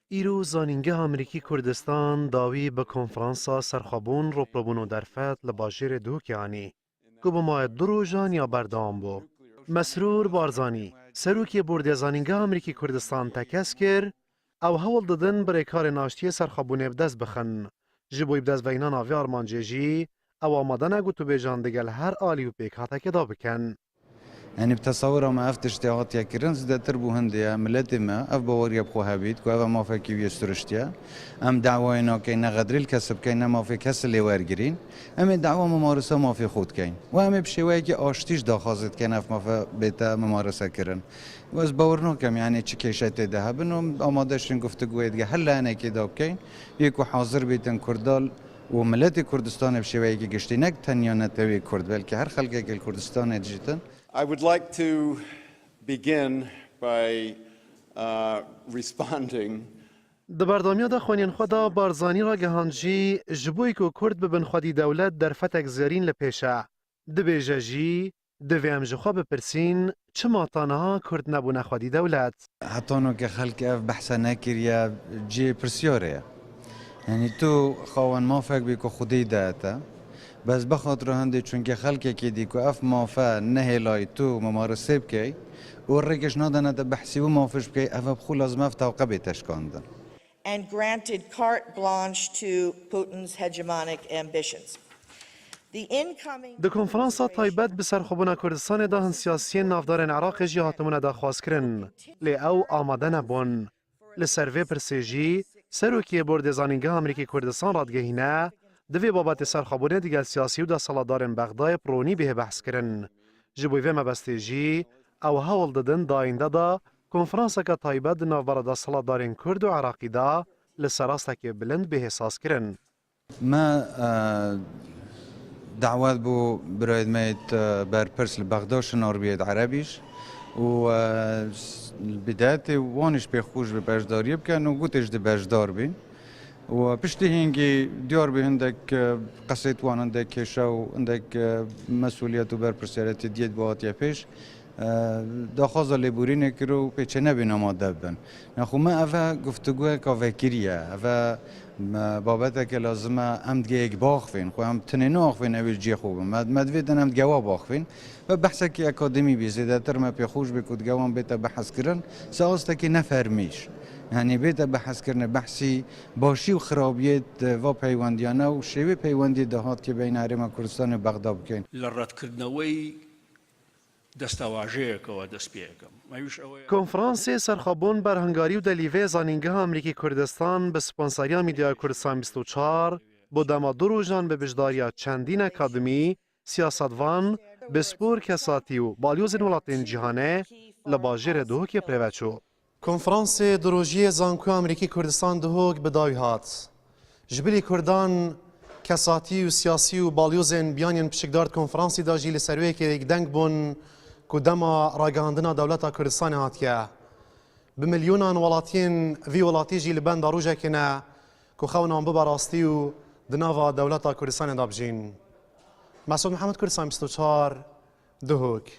ایرو زانینگه امریکی کردستان داوی به کنفرانسا سرخابون روپربون و درفت لباجر دوکیانی که به ماه دو روزان یا بردام بو. مسرور بارزانی سروکی برد زانینگه امریکی کردستان تکس کر او هول دادن برای کار ناشتی سرخابون بدست بخن. جبوی بدست وینان آوی آرمانجیجی او آماده نگو تو بیجان دگل هر آلی و پیک حتا که دا بکن. يعني بتصور ما أفتش تيات يكرن زد تربو هندية ملتي ما أف بوريا بخوها بيت كوا ما في كيف يسترشتيا أم دعوة كينا غدر الكسب كينا ما في كسر اللي وارجرين أم الدعوة ممارسة ما في خود كين وأم بشوية كي أشتيش داخازت كينا في ما في بيتا ممارسة كرن وز باورنا كم يعني تشكيشات ذهب إنه أمادشين قفت جويد هلا أنا كده بكين يكو حاضر بيتن كردال وملتي كردستان بشوية كي قشتينك تانية نتوي كرد بلكي هر خلقة الكردستان جيتن. I would like to begin by responding. دبردامیا دا خوانین خدا بارزانی را گهانجی جبوی که کرد ببن خودی دولت در فتک زیرین لپیشه. دبیجه جی دوی امجخوا بپرسین چه ماتانها کرد نبونه خودی دولت؟ حتی نو که خلق اف بحثا نکریا جی پرسیاره. یعنی تو خوان موافق بی که خودی داتا بس بخاطر هندی چون که خلقی که دی که اف موافق نهلای تو ممارسه بکی و رکش نادن تا بحثی و موافق بکی اف بخو لازم اف توقع تشکاندن. And granted carte blanche to Putin's hegemonic ambitions. د کنفرانسا تایبت به سرخوبون کردستان دهن سیاسی نافدار عراق جی هاتمون دا خواست کرن لی او آماده نبون. لسروی پرسیجی سروکی برد زانینگه امریکی کردستان رادگهینه دوی بابت سرخوبون دیگر سیاسی و دا سالادارن بغدای پرونی به بحث کرن. جبویوه مبستیجی او هول دادن داینده دا کنفرانسا که تایبت نافبار دا سالادارن کرد و عراقی دا لسراسته که بلند به حساس کرن. ما دعوات بو برايد ميت بربرس لبغداد شنار بيد عربيش و البداية وانش بيخوش ببجدار يبكن وقوتش دي بجدار بين و بشتي هنجي ديار بي عندك قصيت وان عندك شو عندك مسؤوليات وبربرسيرات ديت بوات يفيش داخل لیبورین کرو پیچه نبینم ماده بن. نخو ما اوه گفتگوه کافکریه اوه بابته که لازمه هم دیگه یک باخفین خو هم تنینو آخفین اویل جی خوبه مدویدن هم دیگه باخفین و بحثه که اکادمی بیزیده تر ما پیخوش بکود گوام بیتا بحث کرن سازته که نفرمیش یعنی بیتا بحث کرن بحثی باشی و خرابیت و پیوندیانه و شیوه پیوندی دهات که بین حرم کردستان بغداد بکن لرد کردنوی کنفرانس سرخابون بر هنگاری و دلیوه زانینگه امریکی کردستان به سپانسریا میدیا کردستان 24 با دما دو روزان به بجداریا چندین اکادمی، سیاستوان، بسپور کساتی و بالیوزن ولاتین جهانه لباجر دهوک پریوچو. کنفرانس دروژی زانکو امریکی کردستان دهوک به داوی هات. جبلی کردان کساتی و سیاسی و بالیوزن بیانین پشکدارد کنفرانسی دا جیل سروی که یک دنگ بون کدما راگاندنا دولتا کردستان هاتیه بملیونان ولاتین وی ولاتی جیل بند روجه کنه که خوانان ببراستی و دناوا دولتا کردستان دابجین. مسعود محمد کردستان 24 دهوک.